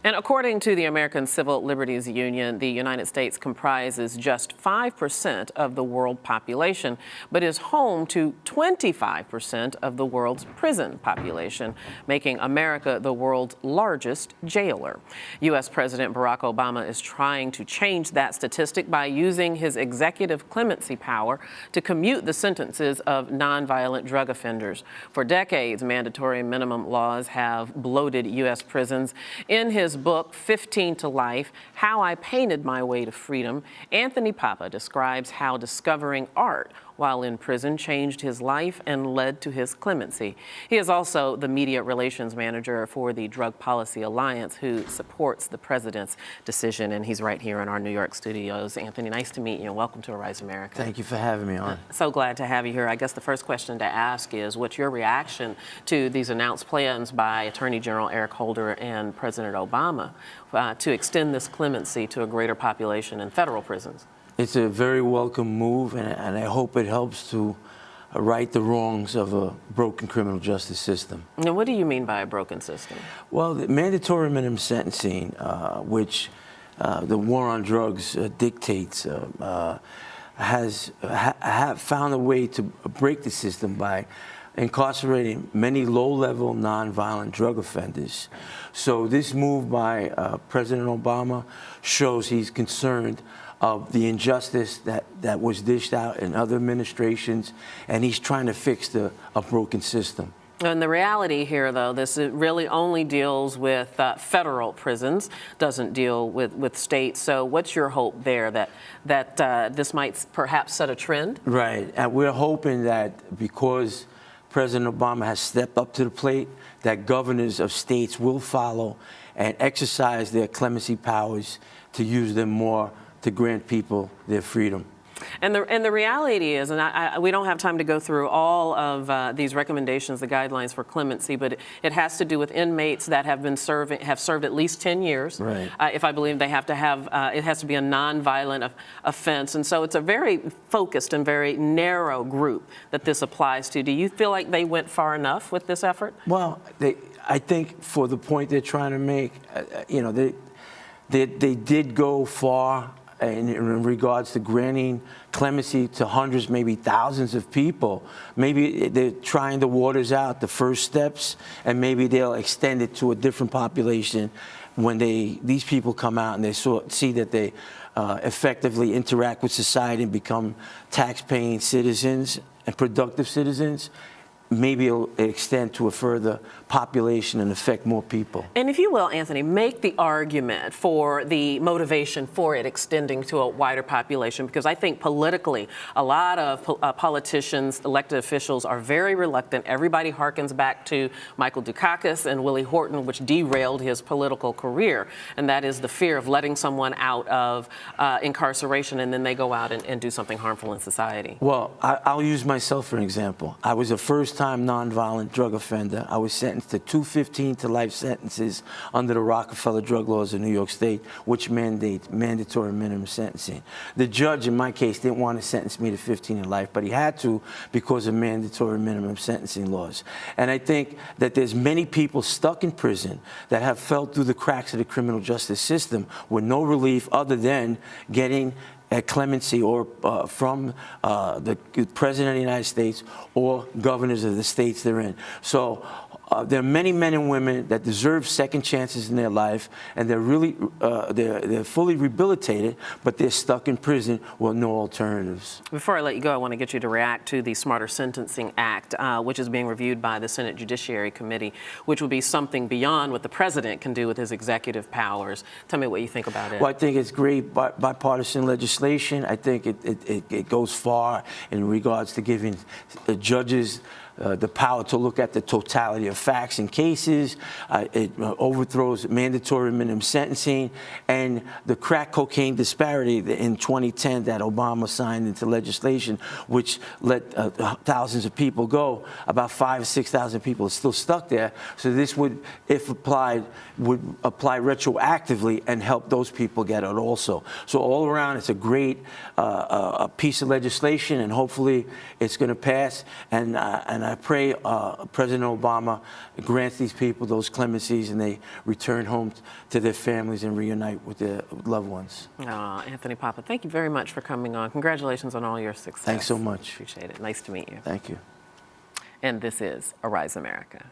And according to the American Civil Liberties Union, the United States comprises just 5% of the world population, but is home to 25% of the world's prison population, making America the world's largest jailer. U.S. President Barack Obama is trying to change that statistic by using his executive clemency power to commute the sentences of nonviolent drug offenders. For decades, mandatory minimum laws have bloated U.S. prisons. In his book, 15 to Life, How I Painted My Way to Freedom, Anthony Papa describes how discovering art while in prison changed his life and led to his clemency. He is also the media relations manager for the Drug Policy Alliance, who supports the president's decision, and he's right here in our New York studios. Anthony, nice to meet you, and welcome to Arise America. Thank you for having me on. So glad to have you here. I guess the first question to ask is, what's your reaction to these announced plans by Attorney General Eric Holder and President Obama to extend this clemency to a greater population in federal prisons? It's a very welcome move, and I hope it helps to right the wrongs of a broken criminal justice system. And what do you mean by a broken system? Well, the mandatory minimum sentencing, which the war on drugs dictates, has found a way to break the system by incarcerating many low-level, nonviolent drug offenders. So this move by President Obama shows he's concerned of the injustice that was dished out in other administrations, and he's trying to fix a broken system. And the reality here, though, this really only deals with federal prisons, doesn't deal with states. So what's your hope there, that this might perhaps set a trend? Right, and we're hoping that because President Obama has stepped up to the plate, that governors of states will follow and exercise their clemency powers to use them more to grant people their freedom. And the reality is, and we don't have time to go through all of these recommendations, the guidelines for clemency, but it has to do with inmates that have served at least 10 years. Right. If I believe they have to have, it has to be a nonviolent offense, and so it's a very focused and very narrow group that this applies to. Do you feel like they went far enough with this effort? Well, I think for the point they're trying to make, you know, they did go far in regards to granting clemency to hundreds, maybe thousands of people. Maybe they're trying the waters out, the first steps, and maybe they'll extend it to a different population when these people come out and they see that they effectively interact with society and become tax-paying citizens and productive citizens. Maybe it'll extend to a further population and affect more people. And if you will, Anthony, make the argument for the motivation for it extending to a wider population, because I think politically, a lot of politicians, elected officials are very reluctant. Everybody harkens back to Michael Dukakis and Willie Horton, which derailed his political career, and that is the fear of letting someone out of incarceration and then they go out and do something harmful in society. Well, I'll use myself for an example. I was a first-time nonviolent drug offender. I was sentenced to 2 15 to life sentences under the Rockefeller drug laws of New York State, which mandate mandatory minimum sentencing. The judge, in my case, didn't want to sentence me to 15 to life, but he had to because of mandatory minimum sentencing laws. And I think that there's many people stuck in prison that have fell through the cracks of the criminal justice system with no relief other than getting clemency or from the President of the United States or governors of the states they're in. So there are many men and women that deserve second chances in their life, and they're really they're fully rehabilitated, but they're stuck in prison with no alternatives. Before I let you go, I want to get you to react to the Smarter Sentencing Act, which is being reviewed by the Senate Judiciary Committee, which will be something beyond what the president can do with his executive powers. Tell me what you think about it. Well, I think it's great bipartisan legislation. I think it goes far in regards to giving the judges the power to look at the totality of facts and cases. It overthrows mandatory minimum sentencing, and the crack cocaine disparity in 2010 that Obama signed into legislation, which let thousands of people go. About 5,000 or 6,000 people are still stuck there. So this would, if applied, would apply retroactively and help those people get it also. So all around, it's a great piece of legislation, and hopefully it's going to pass. And I pray President Obama grants these people those clemencies and they return home to their families and reunite with their loved ones. Anthony Papa, thank you very much for coming on. Congratulations on all your success. Thanks so much. Appreciate it. Nice to meet you. Thank you. And this is Arise America.